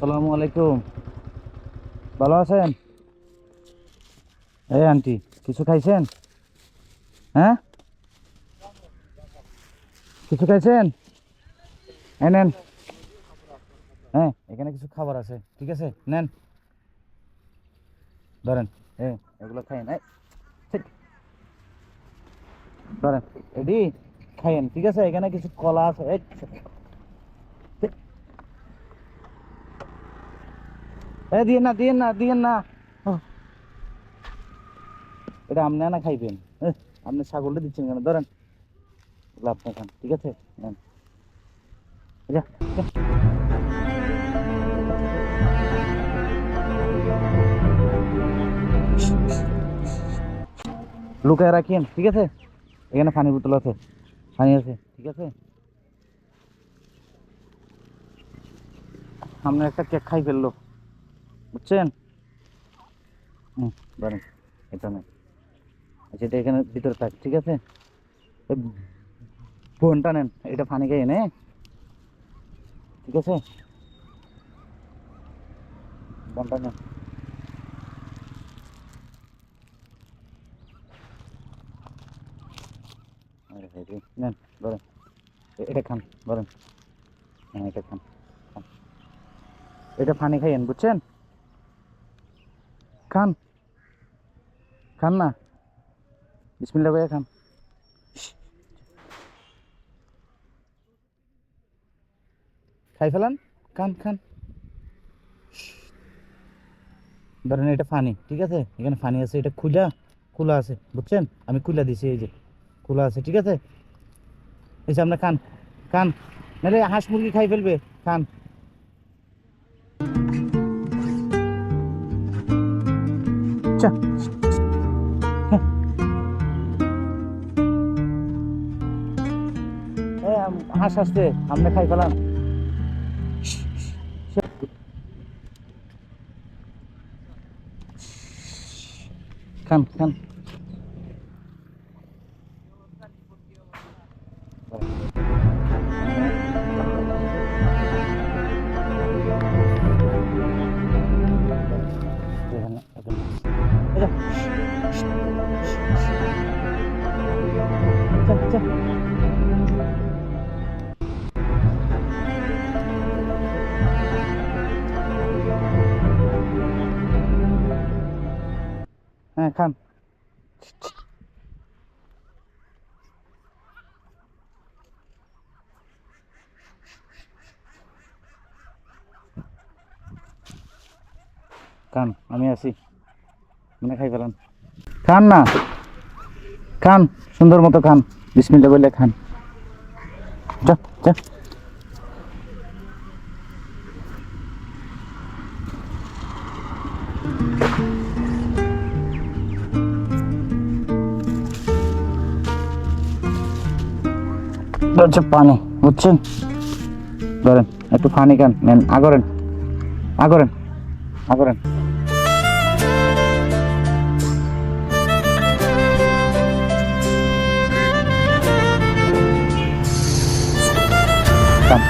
আসসালামু আলাইকুম। ভালো আছেন? এই আন্টি, কিছু খাইছেন? হ্যাঁ, কিছু খাইছেন? নেন। হ্যাঁ, এখানে কিছু খাবার আছে, ঠিক আছে, নেন, ধরেন। হ্যাঁ, এগুলো খাইন। এই, ছিট, ধরেন, এডি খাইয়েন, ঠিক আছে। এখানে কিছু কলা আছে। এই, ছিট, দিয়েন না, দিয়েন না, দিয়েন না। ওহ, এটা আপনি না খাইবেন। আপনি ছাগলটা দিচ্ছেন কেন? ধরেন, এগুলো আপনি খান, ঠিক আছে, নেন। যা, যা। লুকায় রাখেন, ঠিক আছে। এখানে পানি বোতল আছে, পানি আছে, ঠিক আছে। সামনে একটা কেক খাই ফেললো, বুঝছেন? হুম, ধরেন, এটা নেই। আচ্ছা, এটা এখানে ভিতরে থাক, ঠিক আছে। এই বোনটা নেন, এটা পানি খাই এনে, ঠিক আছে। বোনটা নেন। আরে ভাই রে, নেন, ধরেন। এটা খান, ধরেন। হ্যাঁ, এটা খান, খান। এটা পানি খাইয়েন, বুঝছেন? খান, খান না, বিসমিল্লাহ ভাইয়া খান। খাই ফেলান, খান, খান। ধরেন, এটা পানি, ঠিক আছে। এখানে পানি আছে, এটা খোলা আছে, বুঝছেন? আমি খুলা দিছি, এই যে খোলা আছে, ঠিক আছে। এই যে আপনি খান, খান, নাহলে হাঁস মুরগি খাই ফেলবে। খান। চা, হ্যাঁ, হাঁস আসছে, আপনি খাই ফেলান। খান, খান। এখানে, এখানে। এই যা, যা, যা। হ্যাঁ, খান। খান, আমি আছি, মানে খাই ফেলান। খান না, খান, সুন্দর মতো খান, বিসমিল্লাহ বলে খান। যা, যা। এটা হচ্ছে পানি, বুঝছেন? ধরেন, একটু পানি খান, নেন, আগরেন, আগরেন, আগরেন। খান।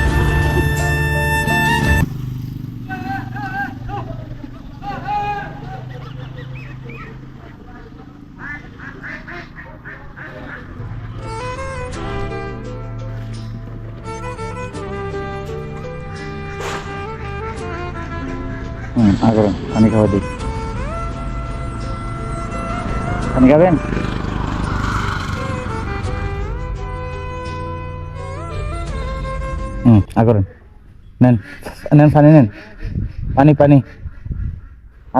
আগরেন, পানি খাওয়া দিই। পানি খাবেন? আগরেন, নেন, নেন, পানি নেন, পানি, পানি,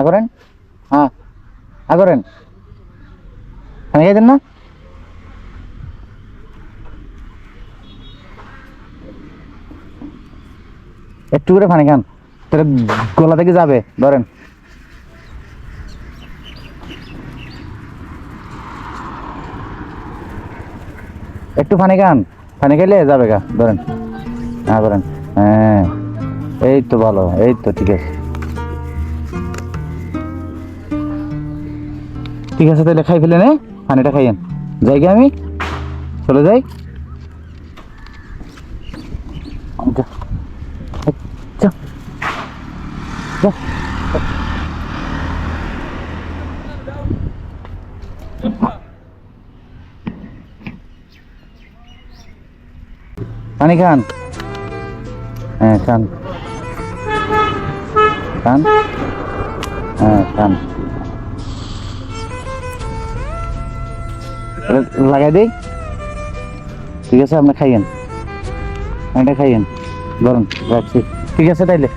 আগরেন। হ্যাঁ, আগরেন, পানি খাইতেন না? একটু করে পানি খান, তাহলে গলা থেকে যাবে। ধরেন, একটু পানি খান, পানি খাইলে যাবে গা। ধরেন, হ্যাঁ, ধরেন। হ্যাঁ, এই তো ভালো, এই তো ঠিক আছে, ঠিক আছে। তাহলে খাই ফেলেন, পানিটা খাইয়েন। যাই গে, আমি চলে যাই। যা, যা। যা। পানি খান, হ্যাঁ খান খান, হ্যাঁ খান। লাগাই দিই, ঠিক আছে আপনি খাইয়েন, এটা খাইয়েন, ধরুন রাখছি, ঠিক আছে তাইলে।